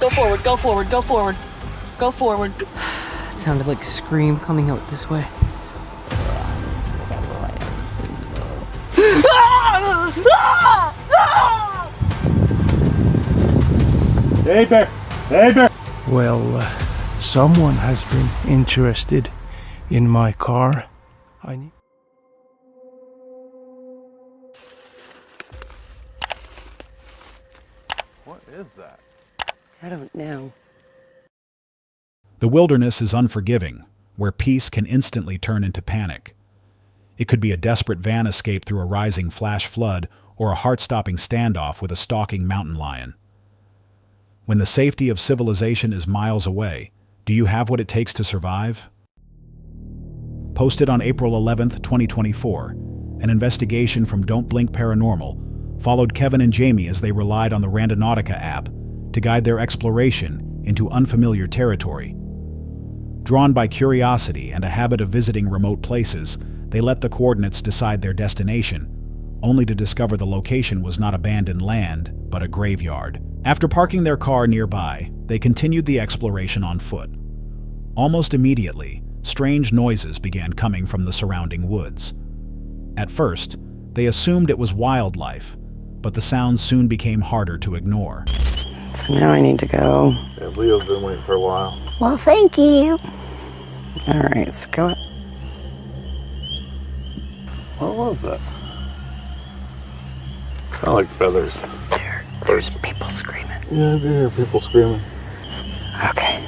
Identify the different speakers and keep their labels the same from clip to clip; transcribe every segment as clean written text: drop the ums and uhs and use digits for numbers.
Speaker 1: Go forward, go forward, go forward. Go forward.
Speaker 2: It sounded like a scream coming out this way.
Speaker 3: Hey bear! Hey bear! Well, someone has been interested in my car.
Speaker 4: What is that?
Speaker 2: I don't know.
Speaker 5: The wilderness is unforgiving, where peace can instantly turn into panic. It could be a desperate van escape through a rising flash flood or a heart-stopping standoff with a stalking mountain lion. When the safety of civilization is miles away, do you have what it takes to survive? Posted on April 11th, 2024, an investigation from Don't Blink Paranormal followed Kevin and Jamie as they relied on the Randonautica app to guide their exploration into unfamiliar territory. Drawn by curiosity and a habit of visiting remote places, they let the coordinates decide their destination, only to discover the location was not abandoned land, but a graveyard. After parking their car nearby, they continued the exploration on foot. Almost immediately, strange noises began coming from the surrounding woods. At first, they assumed it was wildlife, but the sounds soon became harder to ignore.
Speaker 2: So now I need to go.
Speaker 4: Yeah, Leo's been waiting for a while.
Speaker 2: Well, thank you. All right, let's go.
Speaker 4: What was that? Kind of like feathers.
Speaker 2: There's people screaming.
Speaker 4: Yeah, I do hear people screaming.
Speaker 2: Okay.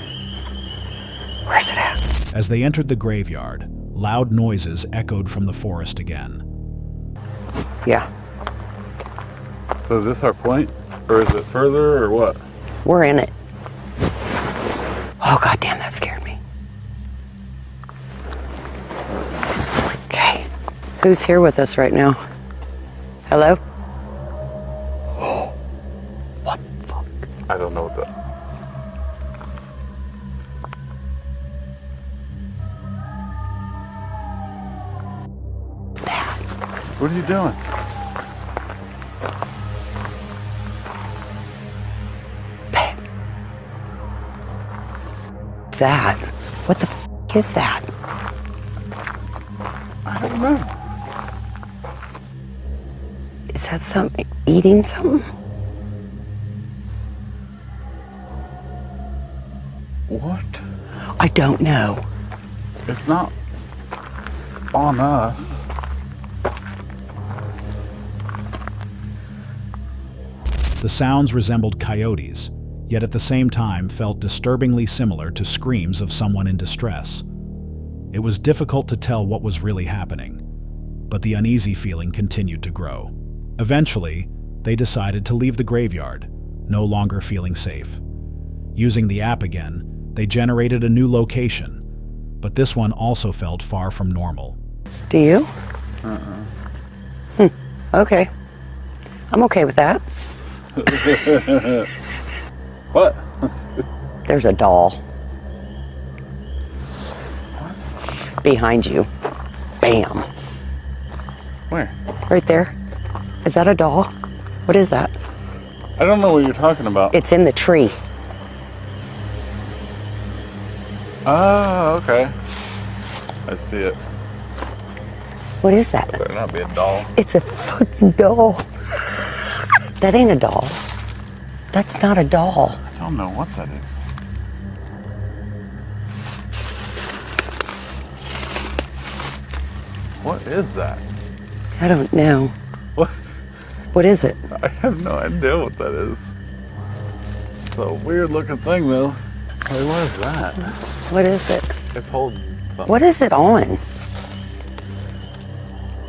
Speaker 2: Where's it at?
Speaker 5: As they entered the graveyard, loud noises echoed from the forest again.
Speaker 2: Yeah,
Speaker 4: So is this our point? Or is it further, or what?
Speaker 2: we're in it. Oh, goddamn, that scared me. Okay. Who's here with us right now? Hello? What the fuck?
Speaker 4: I don't know what that... What are you doing?
Speaker 2: Babe. That? What the fuck is that?
Speaker 4: I don't know.
Speaker 2: Is that something? Eating something?
Speaker 4: What?
Speaker 2: I don't know.
Speaker 4: It's not on us.
Speaker 5: The sounds resembled coyotes, yet at the same time felt disturbingly similar to screams of someone in distress. It was difficult to tell what was really happening, but the uneasy feeling continued to grow. Eventually, they decided to leave the graveyard, no longer feeling safe. Using the app again, they generated a new location, but this one also felt far from normal.
Speaker 2: Do you? Okay. I'm okay with that.
Speaker 4: What?
Speaker 2: There's a doll. Behind you. Bam.
Speaker 4: Where?
Speaker 2: Right there. Is that a doll? What is that?
Speaker 4: I don't know what you're talking about.
Speaker 2: It's in the tree.
Speaker 4: Oh, okay. I see it.
Speaker 2: What is that?
Speaker 4: Better not be a doll.
Speaker 2: It's a fucking doll. That ain't a doll. That's not a doll.
Speaker 4: I don't know what that is. What is that?
Speaker 2: I don't know.
Speaker 4: What?
Speaker 2: What is it?
Speaker 4: I have no idea what that is. It's a weird looking thing though. Wait, what is that?
Speaker 2: What is it?
Speaker 4: It's holding something.
Speaker 2: What is it on?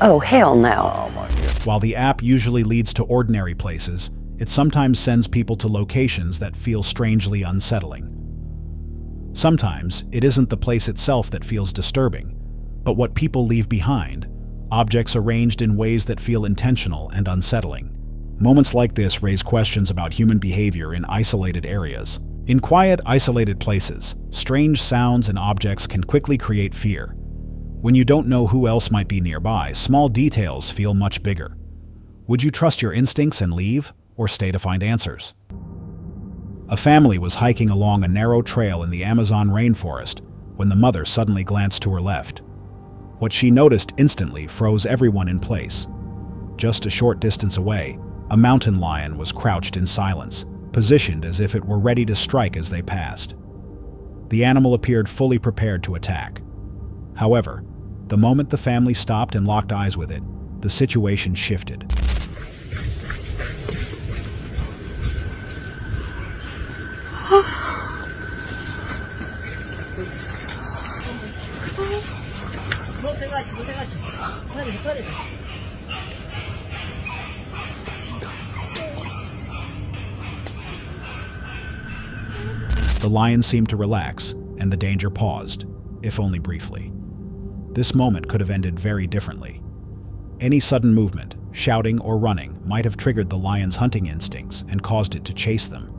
Speaker 2: Oh, hell no.
Speaker 4: Oh my god.
Speaker 5: While the app usually leads to ordinary places, it sometimes sends people to locations that feel strangely unsettling. Sometimes it isn't the place itself that feels disturbing, but what people leave behind, objects arranged in ways that feel intentional and unsettling. Moments like this raise questions about human behavior in isolated areas. In quiet, isolated places, strange sounds and objects can quickly create fear. When you don't know who else might be nearby, small details feel much bigger. Would you trust your instincts and leave, or stay to find answers? A family was hiking along a narrow trail in the Amazon rainforest when the mother suddenly glanced to her left. What she noticed instantly froze everyone in place. Just a short distance away, a mountain lion was crouched in silence, positioned as if it were ready to strike as they passed. The animal appeared fully prepared to attack. However, the moment the family stopped and locked eyes with it, the situation shifted. The lion seemed to relax, and the danger paused, if only briefly. This moment could have ended very differently. Any sudden movement, shouting or running, might have triggered the lion's hunting instincts and caused it to chase them.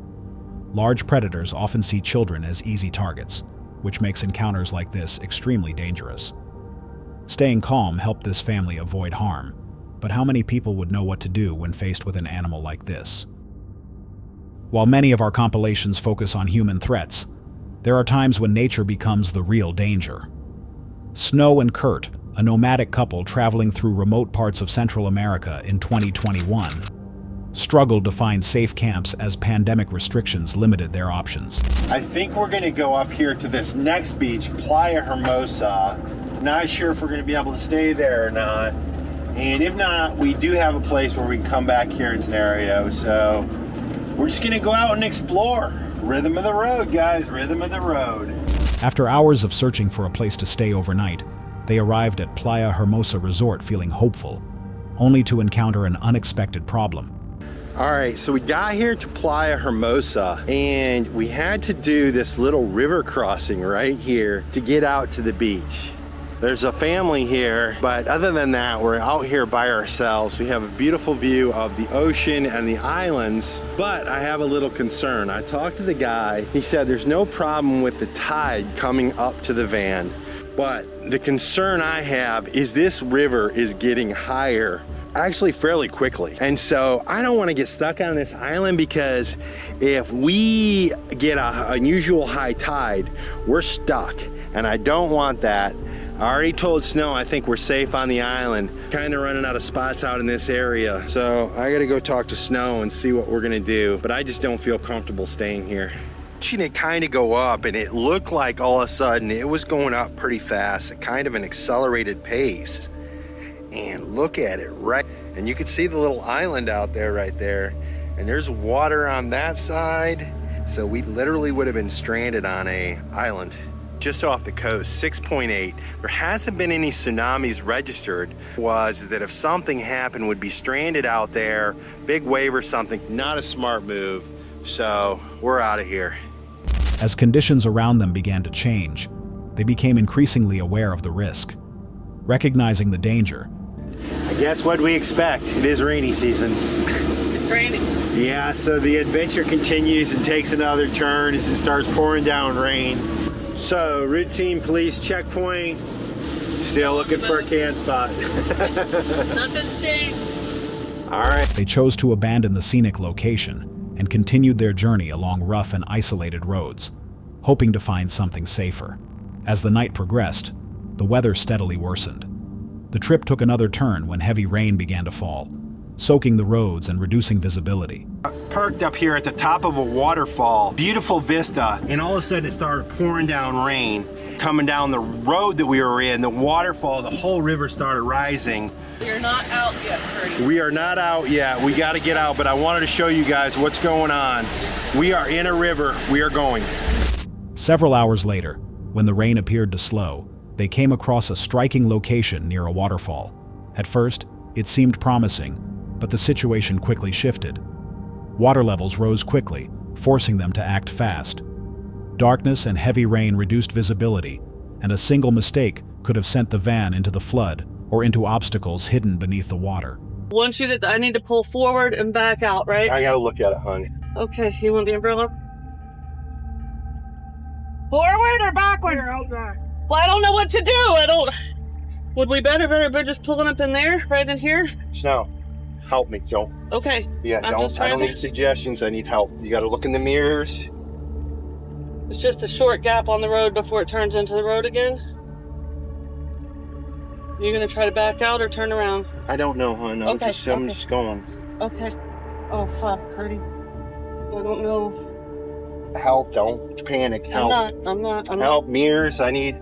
Speaker 5: Large predators often see children as easy targets, which makes encounters like this extremely dangerous. Staying calm helped this family avoid harm, but how many people would know what to do when faced with an animal like this? While many of our compilations focus on human threats, there are times when nature becomes the real danger. Snow and Kurt, a nomadic couple traveling through remote parts of Central America in 2021, struggled to find safe camps as pandemic restrictions limited their options.
Speaker 6: I think we're going to go up here to this next beach, Playa Hermosa. Not sure if we're going to be able to stay there or not. And if not, we do have a place where we can come back here in scenario. So we're just going to go out and explore. Rhythm of the road, guys. Rhythm of the road.
Speaker 5: After hours of searching for a place to stay overnight, they arrived at Playa Hermosa Resort feeling hopeful, only to encounter an unexpected problem.
Speaker 6: All right, so we got here to Playa Hermosa and we had to do this little river crossing right here to get out to the beach. There's a family here, but other than that, we're out here by ourselves. We have a beautiful view of the ocean and the islands, but I have a little concern. I talked to the guy. He said there's no problem with the tide coming up to the van, but the concern I have is this river is getting higher actually fairly quickly. And so I don't want to get stuck on this island, because if we get an unusual high tide, we're stuck, and I don't want that. I already told Snow I think we're safe on the island. Kind of running out of spots out in this area. So I gotta go talk to Snow and see what we're gonna do, but I just don't feel comfortable staying here. Watching it kind of go up, and it looked like all of a sudden it was going up pretty fast, at kind of an accelerated pace. And look at it, right? And you could see the little island out there right there. And there's water on that side. So we literally would have been stranded on an island just off the coast, 6.8. There hasn't been any tsunamis registered. Was that if something happened, would be stranded out there, big wave or something. Not a smart move. So we're out of here.
Speaker 5: As conditions around them began to change, they became increasingly aware of the risk. Recognizing the danger,
Speaker 6: I guess what we expect. It is rainy season.
Speaker 1: It's raining.
Speaker 6: Yeah, so the adventure continues and takes another turn as it starts pouring down rain. So, routine police checkpoint. Still looking for a can spot.
Speaker 1: Nothing's changed.
Speaker 6: All right.
Speaker 5: they chose to abandon the scenic location and continued their journey along rough and isolated roads, hoping to find something safer. As the night progressed, the weather steadily worsened. The trip took another turn when heavy rain began to fall, soaking the roads and reducing visibility.
Speaker 6: Parked up here at the top of a waterfall, beautiful vista, and all of a sudden it started pouring down rain. Coming down the road that we were in, the waterfall, the whole river started rising.
Speaker 1: You're not out yet, Curdy.
Speaker 6: We are not out yet. We got to get out, but I wanted to show you guys what's going on. We are in a river. We are going.
Speaker 5: Several hours later, when the rain appeared to slow, they came across a striking location near a waterfall. At first, it seemed promising, but the situation quickly shifted. Water levels rose quickly, forcing them to act fast. Darkness and heavy rain reduced visibility, and a single mistake could have sent the van into the flood or into obstacles hidden beneath the water.
Speaker 1: Once you get, I need to pull forward and back out, right?
Speaker 6: I got to look at it, hon.
Speaker 1: Okay, you want the umbrella? Forward or backwards? Well, I don't know what to do. Would we better just pulling up in there, right in here?
Speaker 6: Snow, help me. Don't.
Speaker 1: Okay.
Speaker 6: Yeah,
Speaker 1: I'm just
Speaker 6: I
Speaker 1: trying
Speaker 6: don't
Speaker 1: to-
Speaker 6: need suggestions. I need help. You got to look in the mirrors.
Speaker 1: It's just a short gap on the road before it turns into the road again. You gonna try to back out or turn around?
Speaker 6: I don't know, hon. I'm just going.
Speaker 1: Okay. Oh fuck, Curdy. I don't know.
Speaker 6: Help! Don't panic. Help!
Speaker 1: I'm not.
Speaker 6: Help! Mirrors. I need.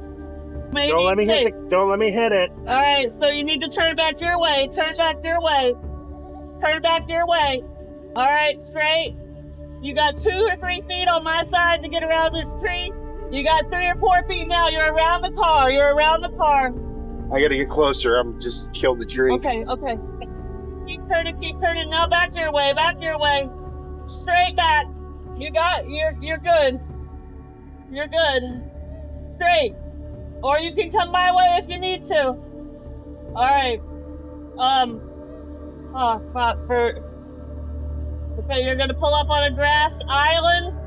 Speaker 1: Maybe
Speaker 3: Don't let me hit it. Don't let me hit it.
Speaker 1: All right, so you need to turn back your way. Turn back your way. Turn back your way. All right, straight. You got 2 or 3 feet on my side to get around this tree. You got 3 or 4 feet now. You're around the car. You're around the car.
Speaker 6: I got to get closer. I'm just killed the tree.
Speaker 1: Okay. Keep turning. Now back your way. Back your way. Straight back. You're good. You're good. Straight. Or you can come my way if you need to. All right. Oh, fuck, hurt. Okay, you're gonna pull up on a grass island.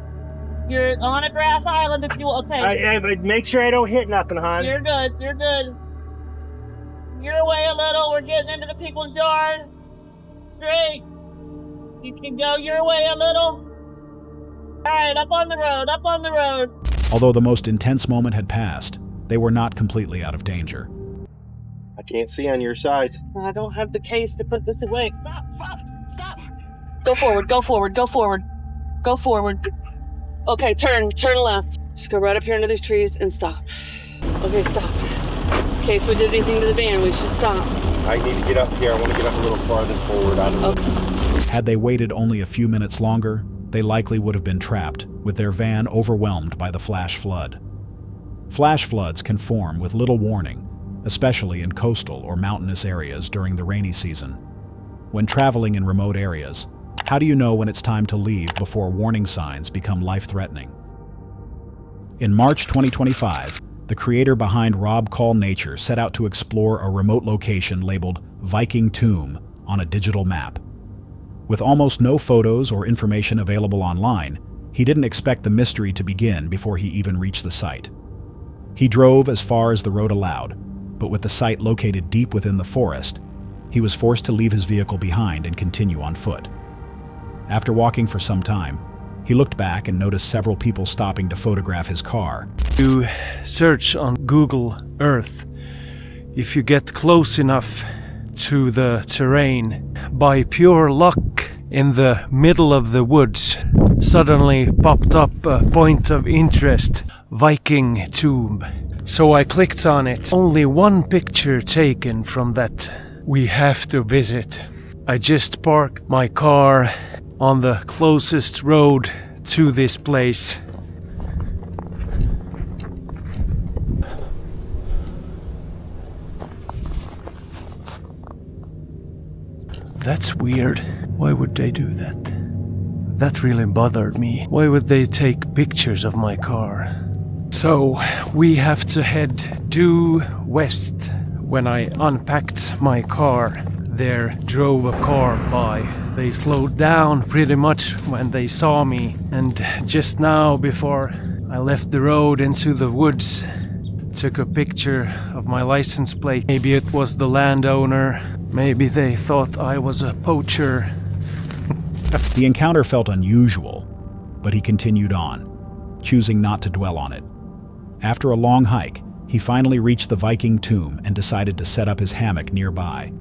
Speaker 1: You're on a grass island if you... Okay.
Speaker 3: But make sure I don't hit nothing, hon.
Speaker 1: You're good. Your way a little. We're getting into the people's yard. Straight. You can go your way a little. All right, up on the road.
Speaker 5: Although the most intense moment had passed, they were not completely out of danger.
Speaker 6: I can't see on your side.
Speaker 1: I don't have the case to put this away. Stop. Go forward. Okay, turn left. Just go right up here into these trees and stop. Okay, stop. In case we did anything to the van, we should stop.
Speaker 6: I need to get up here. I want to get up a little farther forward.
Speaker 5: Had they waited only a few minutes longer, they likely would have been trapped, with their van overwhelmed by the flash flood. Flash floods can form with little warning, especially in coastal or mountainous areas during the rainy season. When traveling in remote areas, how do you know when it's time to leave before warning signs become life-threatening? In March 2025, the creator behind Rob Call Nature set out to explore a remote location labeled Viking Tomb on a digital map. With almost no photos or information available online, he didn't expect the mystery to begin before he even reached the site. He drove as far as the road allowed, but with the site located deep within the forest, he was forced to leave his vehicle behind and continue on foot. After walking for some time, he looked back and noticed several people stopping to photograph his car.
Speaker 3: You search on Google Earth. If you get close enough to the terrain, by pure luck, in the middle of the woods, suddenly popped up a point of interest, Viking Tomb. So I clicked on it. Only one picture taken from that. We have to visit. I just parked my car on the closest road to this place. That's weird. Why would they do that? That really bothered me. Why would they take pictures of my car? So, we have to head due west. When I unpacked my car, there drove a car by. They slowed down pretty much when they saw me. And just now, before I left the road into the woods, took a picture of my license plate. Maybe it was the landowner. Maybe they thought I was a poacher.
Speaker 5: The encounter felt unusual, but he continued on, choosing not to dwell on it. After a long hike, he finally reached the Viking Tomb and decided to set up his hammock nearby.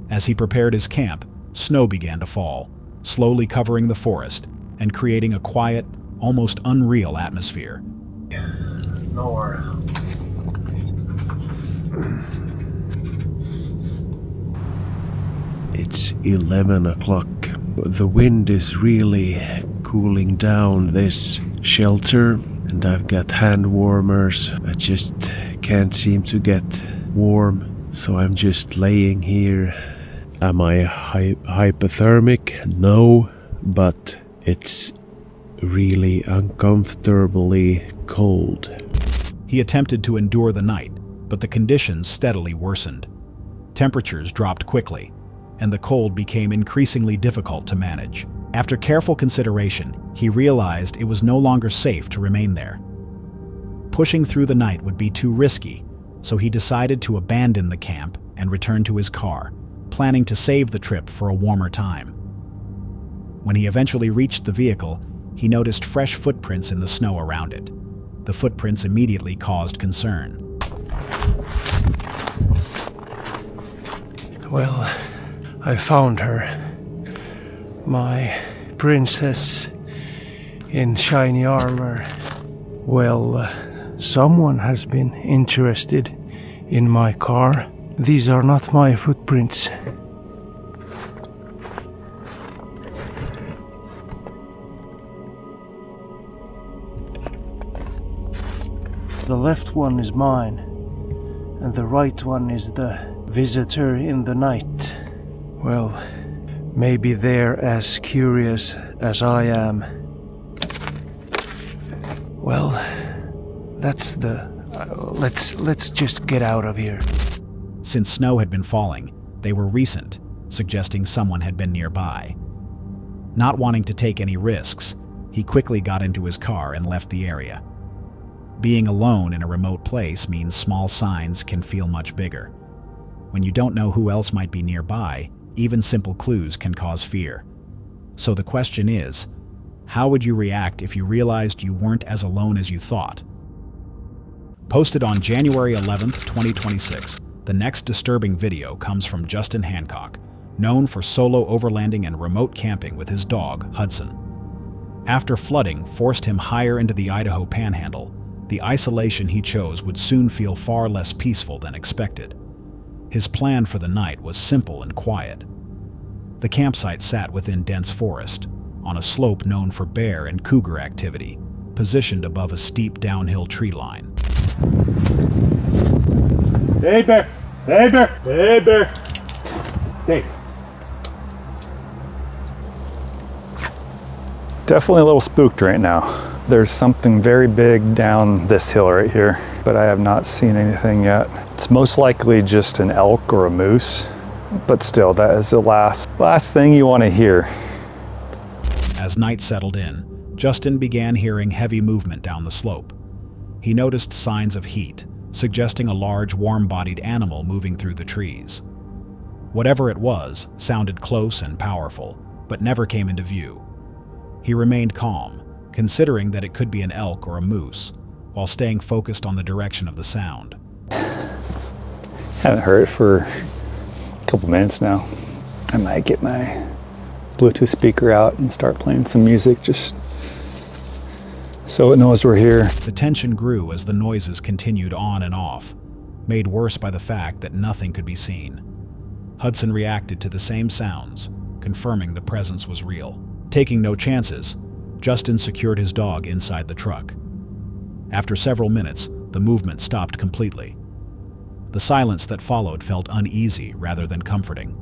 Speaker 5: As he prepared his camp, snow began to fall, slowly covering the forest and creating a quiet, almost unreal atmosphere.
Speaker 3: Nowhere. It's 11 o'clock. The wind is really cooling down this shelter, and I've got hand warmers. I just can't seem to get warm, so I'm just laying here. Am I hypothermic? No, but it's really uncomfortably cold.
Speaker 5: He attempted to endure the night, but the conditions steadily worsened. Temperatures dropped quickly, and the cold became increasingly difficult to manage. After careful consideration, he realized it was no longer safe to remain there. Pushing through the night would be too risky, so he decided to abandon the camp and return to his car, planning to save the trip for a warmer time. When he eventually reached the vehicle, he noticed fresh footprints in the snow around it. The footprints immediately caused concern.
Speaker 3: Well, I found her. My princess in shiny armor. Well, someone has been interested in my car. These are not my footprints. The left one is mine, and the right one is the visitor in the night. Well, maybe they're as curious as I am. Well, that's the... let's just get out of here.
Speaker 5: Since snow had been falling, they were recent, suggesting someone had been nearby. Not wanting to take any risks, he quickly got into his car and left the area. Being alone in a remote place means small signs can feel much bigger. When you don't know who else might be nearby, even simple clues can cause fear. So the question is, how would you react if you realized you weren't as alone as you thought? Posted on January 11th, 2026, the next disturbing video comes from Justin Hancock, known for solo overlanding and remote camping with his dog, Hudson. After flooding forced him higher into the Idaho panhandle, the isolation he chose would soon feel far less peaceful than expected. His plan for the night was simple and quiet. The campsite sat within dense forest, on a slope known for bear and cougar activity, positioned above a steep downhill tree line.
Speaker 3: Hey bear! Hey bear! Hey bear! Stay.
Speaker 4: Definitely a little spooked right now. There's something very big down this hill right here, but I have not seen anything yet. It's most likely just an elk or a moose, but still, that is the last thing you want to hear.
Speaker 5: As night settled in, Justin began hearing heavy movement down the slope. He noticed signs of heat, suggesting a large, warm-bodied animal moving through the trees. Whatever it was sounded close and powerful, but never came into view. He remained calm, considering that it could be an elk or a moose, while staying focused on the direction of the sound.
Speaker 4: Haven't heard it for a couple minutes now. I might get my Bluetooth speaker out and start playing some music just so it knows we're here.
Speaker 5: The tension grew as the noises continued on and off, made worse by the fact that nothing could be seen. Hudson reacted to the same sounds, confirming the presence was real. Taking no chances, Justin secured his dog inside the truck. After several minutes, the movement stopped completely. The silence that followed felt uneasy rather than comforting.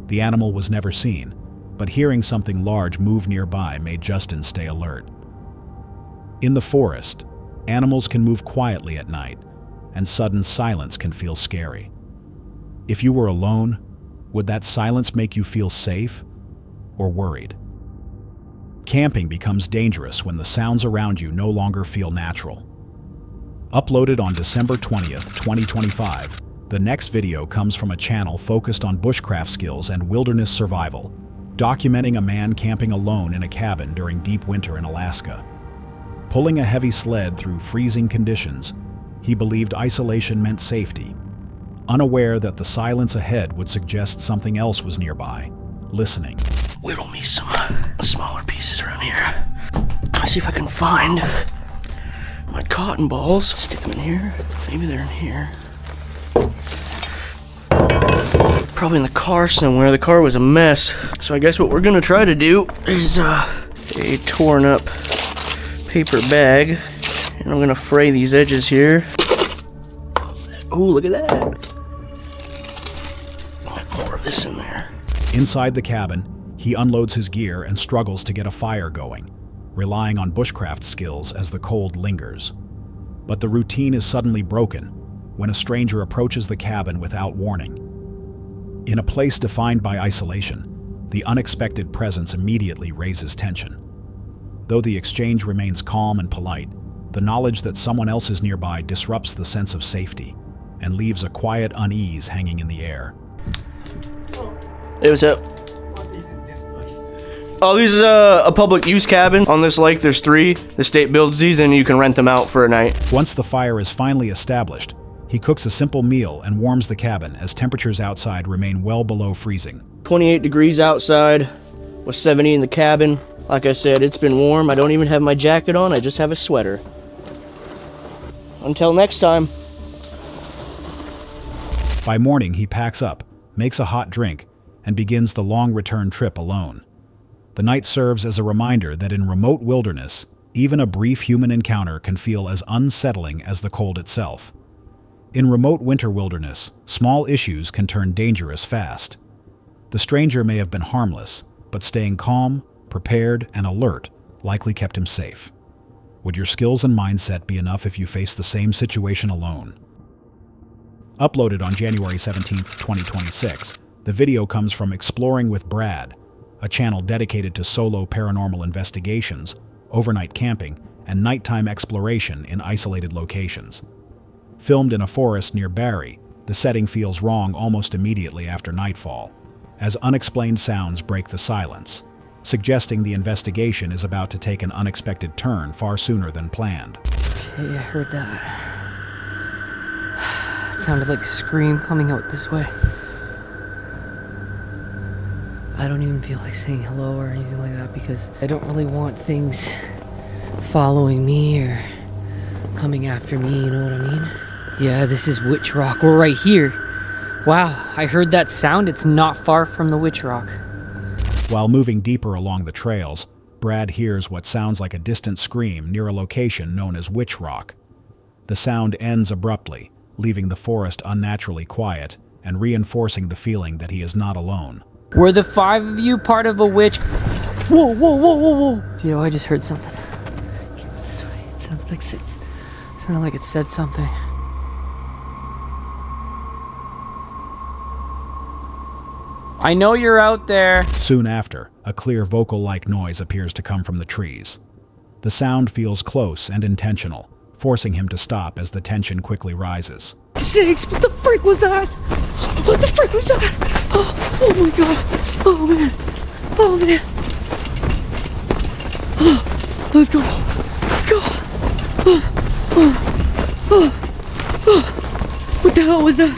Speaker 5: The animal was never seen, but hearing something large move nearby made Justin stay alert. In the forest, animals can move quietly at night, and sudden silence can feel scary. If you were alone, would that silence make you feel safe or worried? Camping becomes dangerous when the sounds around you no longer feel natural. Uploaded on December 20th, 2025, the next video comes from a channel focused on bushcraft skills and wilderness survival, documenting a man camping alone in a cabin during deep winter in Alaska. Pulling a heavy sled through freezing conditions, he believed isolation meant safety, unaware that the silence ahead would suggest something else was nearby, listening.
Speaker 7: Whittle me some smaller pieces around here. See if I can find my cotton balls. Stick them in here. Maybe they're in here. Probably in the car somewhere. The car was a mess. So I guess what we're gonna try to do is a torn up paper bag. And I'm gonna fray these edges here. Oh, look at that. More of this in there.
Speaker 5: Inside the cabin, he unloads his gear and struggles to get a fire going, relying on bushcraft skills as the cold lingers. But the routine is suddenly broken when a stranger approaches the cabin without warning. In a place defined by isolation, the unexpected presence immediately raises tension. Though the exchange remains calm and polite, the knowledge that someone else is nearby disrupts the sense of safety and leaves a quiet unease hanging in the air.
Speaker 1: Oh,
Speaker 7: It was up. Oh, this is a public use cabin on this lake. There's 3. The state builds these and you can rent them out for a night.
Speaker 5: Once the fire is finally established, he cooks a simple meal and warms the cabin as temperatures outside remain well below freezing.
Speaker 7: 28 degrees outside, with 70 in the cabin. Like I said, it's been warm. I don't even have my jacket on. I just have a sweater. Until next time.
Speaker 5: By morning, he packs up, makes a hot drink, and begins the long return trip alone. The night serves as a reminder that in remote wilderness, even a brief human encounter can feel as unsettling as the cold itself. In remote winter wilderness, small issues can turn dangerous fast. The stranger may have been harmless, but staying calm, prepared, and alert likely kept him safe. Would your skills and mindset be enough if you face the same situation alone? Uploaded on January 17, 2026, the video comes from Exploring with Brad, a channel dedicated to solo paranormal investigations, overnight camping, and nighttime exploration in isolated locations. Filmed in a forest near Barrie, the setting feels wrong almost immediately after nightfall, as unexplained sounds break the silence, suggesting the investigation is about to take an unexpected turn far sooner than planned.
Speaker 8: Okay, I heard that. It sounded like a scream coming out this way. I don't even feel like saying hello or anything like that because I don't really want things following me or coming after me, you know what I mean? Yeah, this is Witch Rock. We're right here. Wow, I heard that sound. It's not far from the Witch Rock.
Speaker 5: While moving deeper along the trails, Brad hears what sounds like a distant scream near a location known as Witch Rock. The sound ends abruptly, leaving the forest unnaturally quiet and reinforcing the feeling that he is not alone.
Speaker 8: Were the 5 of you part of a witch? Whoa, whoa, whoa, whoa, whoa. Yo, I just heard something. Came this way. It sounded like it said something. I know you're out there.
Speaker 5: Soon after, a clear vocal-like noise appears to come from the trees. The sound feels close and intentional, forcing him to stop as the tension quickly rises.
Speaker 8: Sakes, what the frick was that? What the frick was that? Oh my god. Oh man. Oh man. Let's go. Let's go. What the hell was that?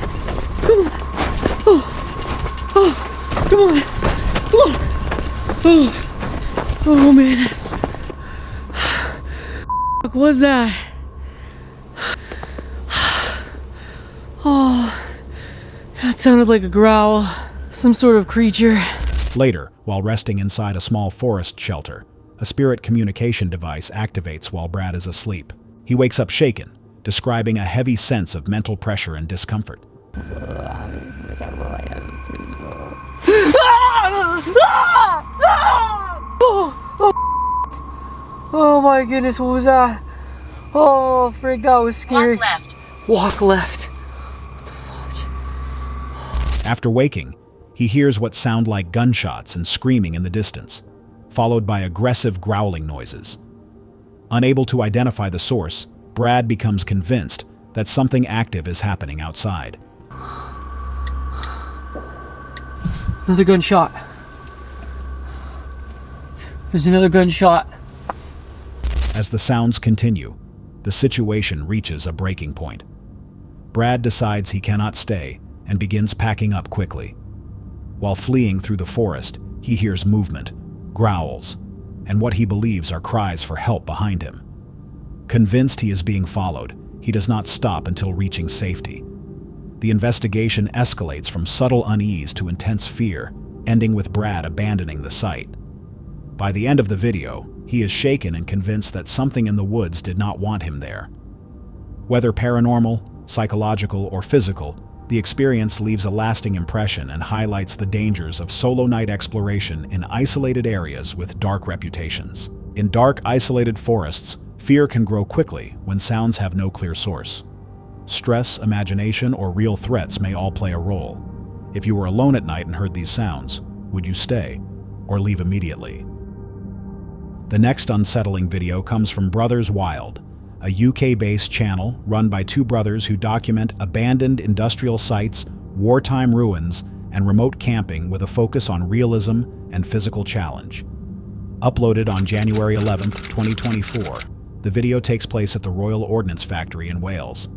Speaker 8: Come on. Come on. Come on. Oh man. What was that? Oh, that sounded like a growl. Some sort of creature.
Speaker 5: Later, while resting inside a small forest shelter, a spirit communication device activates while Brad is asleep. He wakes up shaken, describing a heavy sense of mental pressure and discomfort.
Speaker 8: Oh my goodness, what was that? Oh, frick, that was scary.
Speaker 2: Walk left.
Speaker 8: Walk left.
Speaker 5: After waking, he hears what sound like gunshots and screaming in the distance, followed by aggressive growling noises. Unable to identify the source, Brad becomes convinced that something active is happening outside.
Speaker 8: Another gunshot. There's another gunshot.
Speaker 5: As the sounds continue, the situation reaches a breaking point. Brad decides he cannot stay and begins packing up quickly. While fleeing through the forest, he hears movement, growls, and what he believes are cries for help behind him. Convinced he is being followed, he does not stop until reaching safety. The investigation escalates from subtle unease to intense fear, ending with Brad abandoning the site. By the end of the video, he is shaken and convinced that something in the woods did not want him there. Whether paranormal, psychological, or physical, the experience leaves a lasting impression and highlights the dangers of solo night exploration in isolated areas with dark reputations. In dark, isolated forests, fear can grow quickly when sounds have no clear source. Stress, imagination, or real threats may all play a role. If you were alone at night and heard these sounds, would you stay or leave immediately? The next unsettling video comes from Brothers Wild, a UK-based channel run by 2 brothers who document abandoned industrial sites, wartime ruins, and remote camping with a focus on realism and physical challenge. Uploaded on January 11, 2024, the video takes place at the Royal Ordnance Factory in Wales.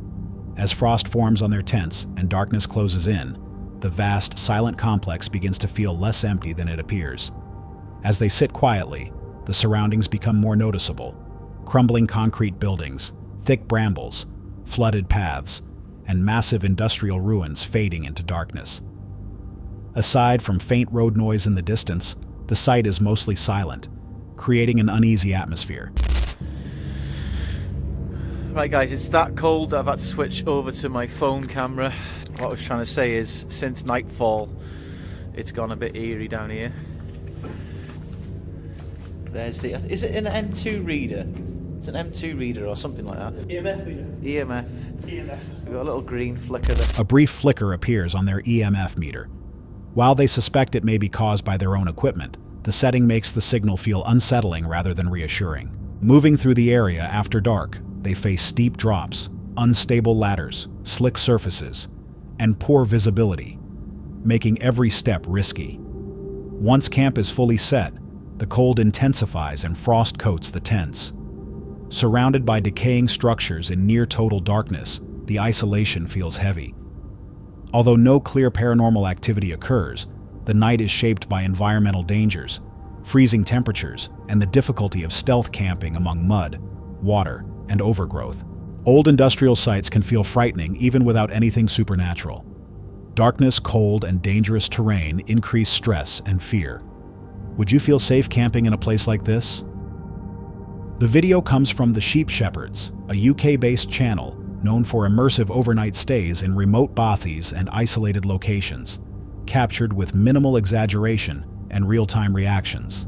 Speaker 5: As frost forms on their tents and darkness closes in, the vast, silent complex begins to feel less empty than it appears. As they sit quietly, the surroundings become more noticeable. Crumbling concrete buildings, thick brambles, flooded paths, and massive industrial ruins fading into darkness. Aside from faint road noise in the distance, the site is mostly silent, creating an uneasy atmosphere.
Speaker 9: Right guys, it's that cold that I've had to switch over to my phone camera. What I was trying to say is, since nightfall, it's gone a bit eerie down here. There's the, is it an M2 reader? It's an M2 reader or something like that.
Speaker 1: EMF reader.
Speaker 9: EMF. So we've got a little green flicker there.
Speaker 5: A brief flicker appears on their EMF meter. While they suspect it may be caused by their own equipment, the setting makes the signal feel unsettling rather than reassuring. Moving through the area after dark, they face steep drops, unstable ladders, slick surfaces, and poor visibility, making every step risky. Once camp is fully set, the cold intensifies and frost coats the tents. Surrounded by decaying structures in near-total darkness, the isolation feels heavy. Although no clear paranormal activity occurs, the night is shaped by environmental dangers, freezing temperatures, and the difficulty of stealth camping among mud, water, and overgrowth. Old industrial sites can feel frightening even without anything supernatural. Darkness, cold, and dangerous terrain increase stress and fear. Would you feel safe camping in a place like this? The video comes from The Sheep Shepherds, a UK-based channel known for immersive overnight stays in remote bothies and isolated locations, captured with minimal exaggeration and real-time reactions.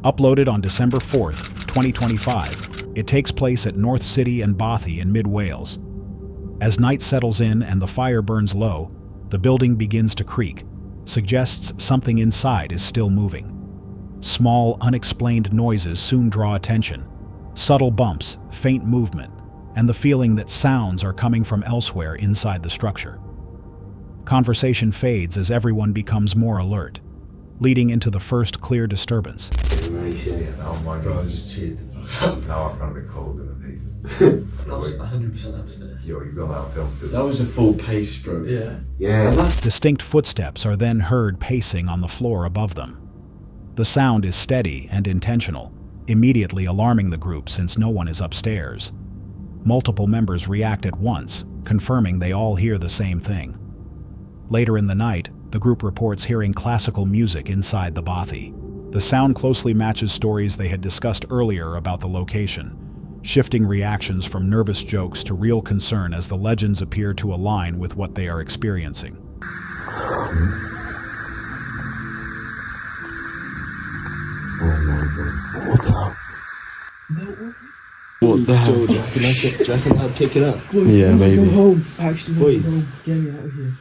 Speaker 5: Uploaded on December 4th, 2025, it takes place at North City and Bothy in mid-Wales. As night settles in and the fire burns low, the building begins to creak, suggests something inside is still moving. Small, unexplained noises soon draw attention. Subtle bumps, faint movement, and the feeling that sounds are coming from elsewhere inside the structure. Conversation fades as everyone becomes more alert, leading into the first clear disturbance.
Speaker 10: Oh my god, I just cheered the fuck up. Now I found it cold in a piece.
Speaker 11: That was 100% upstairs.
Speaker 10: Yo, you got that on film too.
Speaker 11: That was a full pace, bro. Yeah.
Speaker 10: Yeah.
Speaker 5: Distinct footsteps are then heard pacing on the floor above them. The sound is steady and intentional, immediately alarming the group since no one is upstairs. Multiple members react at once, confirming they all hear the same thing. Later in the night, the group reports hearing classical music inside the bothy. The sound closely matches stories they had discussed earlier about the location, shifting reactions from nervous jokes to real concern as the legends appear to align with what they are experiencing.
Speaker 10: Oh my god. What the hell?
Speaker 11: What the hell?
Speaker 10: Do you reckon that'll pick it up?
Speaker 11: Yeah, maybe.
Speaker 1: Go home. Actually, go home. Get me out of here.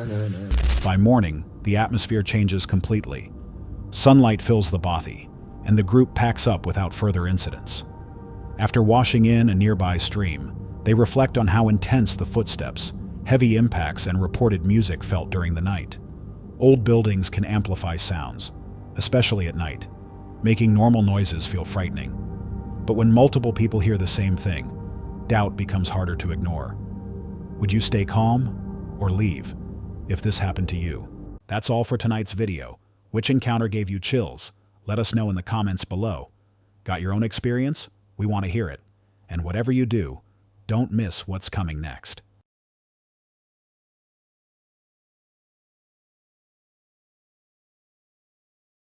Speaker 10: No.
Speaker 5: By morning, the atmosphere changes completely. Sunlight fills the bothy, and the group packs up without further incidents. After washing in a nearby stream, they reflect on how intense the footsteps, heavy impacts, and reported music felt during the night. Old buildings can amplify sounds, especially at night, making normal noises feel frightening. But when multiple people hear the same thing, doubt becomes harder to ignore. Would you stay calm or leave if this happened to you? That's all for tonight's video. Which encounter gave you chills? Let us know in the comments below. Got your own experience? We want to hear it. And whatever you do, don't miss what's coming next.